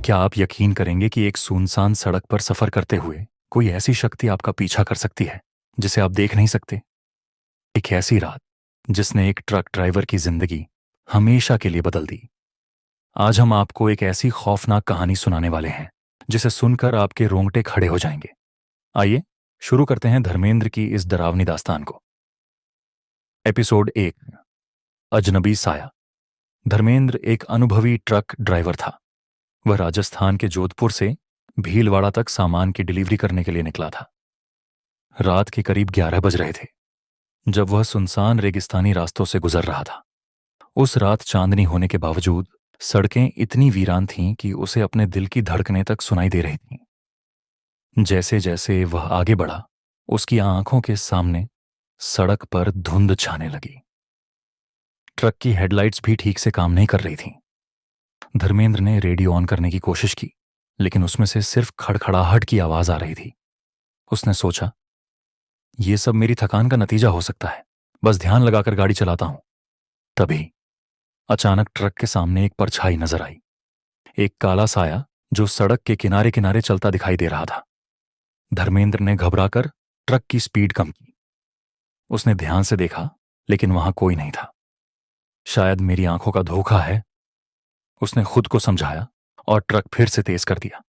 क्या आप यकीन करेंगे कि एक सुनसान सड़क पर सफर करते हुए कोई ऐसी शक्ति आपका पीछा कर सकती है जिसे आप देख नहीं सकते? एक ऐसी रात जिसने एक ट्रक ड्राइवर की जिंदगी हमेशा के लिए बदल दी। आज हम आपको एक ऐसी खौफनाक कहानी सुनाने वाले हैं जिसे सुनकर आपके रोंगटे खड़े हो जाएंगे। आइए शुरू करते हैं धर्मेंद्र की इस डरावनी दास्तान को। एपिसोड 1, अजनबी साया। धर्मेंद्र एक अनुभवी ट्रक ड्राइवर था। वह राजस्थान के जोधपुर से भीलवाड़ा तक सामान की डिलीवरी करने के लिए निकला था। रात के करीब 11 बज रहे थे जब वह सुनसान रेगिस्तानी रास्तों से गुजर रहा था। उस रात चांदनी होने के बावजूद सड़कें इतनी वीरान थीं कि उसे अपने दिल की धड़कनें तक सुनाई दे रही थीं। जैसे जैसे वह आगे बढ़ा, उसकी आंखों के सामने सड़क पर धुंध छाने लगी। ट्रक की हेडलाइट्स भी ठीक से काम नहीं कर रही थीं। धर्मेंद्र ने रेडियो ऑन करने की कोशिश की, लेकिन उसमें से सिर्फ खड़खड़ाहट की आवाज आ रही थी। उसने सोचा, यह सब मेरी थकान का नतीजा हो सकता है, बस ध्यान लगाकर गाड़ी चलाता हूं। तभी अचानक ट्रक के सामने एक परछाई नजर आई। एक काला साया जो सड़क के किनारे किनारे चलता दिखाई दे रहा था। धर्मेंद्र ने घबराकर ट्रक की स्पीड कम की। उसने ध्यान से देखा, लेकिन वहां कोई नहीं था। शायद मेरी आंखों का धोखा है, उसने खुद को समझाया और ट्रक फिर से तेज कर दिया।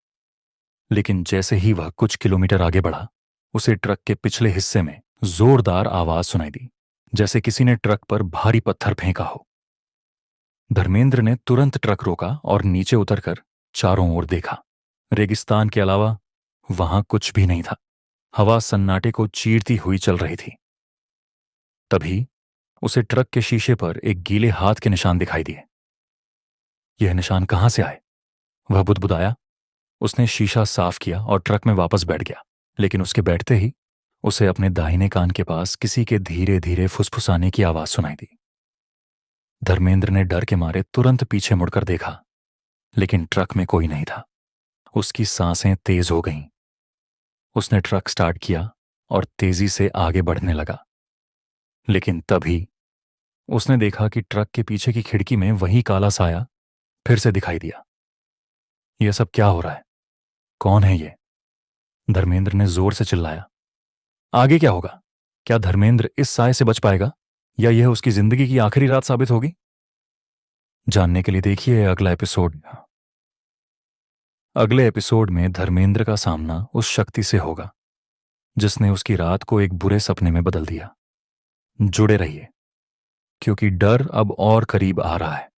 लेकिन जैसे ही वह कुछ किलोमीटर आगे बढ़ा, उसे ट्रक के पिछले हिस्से में जोरदार आवाज सुनाई दी, जैसे किसी ने ट्रक पर भारी पत्थर फेंका हो। धर्मेंद्र ने तुरंत ट्रक रोका और नीचे उतरकर चारों ओर देखा। रेगिस्तान के अलावा वहां कुछ भी नहीं था। हवा सन्नाटे को चीरती हुई चल रही थी। तभी उसे ट्रक के शीशे पर एक गीले हाथ के निशान दिखाई दिए। यह निशान कहां से आए? वह बुदबुदाया। उसने शीशा साफ किया और ट्रक में वापस बैठ गया, लेकिन उसके बैठते ही उसे अपने दाहिने कान के पास किसी के धीरे धीरे फुसफुसाने की आवाज सुनाई दी। धर्मेंद्र ने डर के मारे तुरंत पीछे मुड़कर देखा, लेकिन ट्रक में कोई नहीं था। उसकी सांसें तेज हो गईं। उसने ट्रक स्टार्ट किया और तेजी से आगे बढ़ने लगा। लेकिन तभी उसने देखा कि ट्रक के पीछे की खिड़की में वही काला साया फिर से दिखाई दिया। यह सब क्या हो रहा है? कौन है ये? धर्मेंद्र ने जोर से चिल्लाया। आगे क्या होगा? क्या धर्मेंद्र इस साए से बच पाएगा, या यह उसकी जिंदगी की आखिरी रात साबित होगी? जानने के लिए देखिए अगला एपिसोड। अगले एपिसोड में धर्मेंद्र का सामना उस शक्ति से होगा जिसने उसकी रात को एक बुरे सपने में बदल दिया। जुड़े रहिए, क्योंकि डर अब और करीब आ रहा है।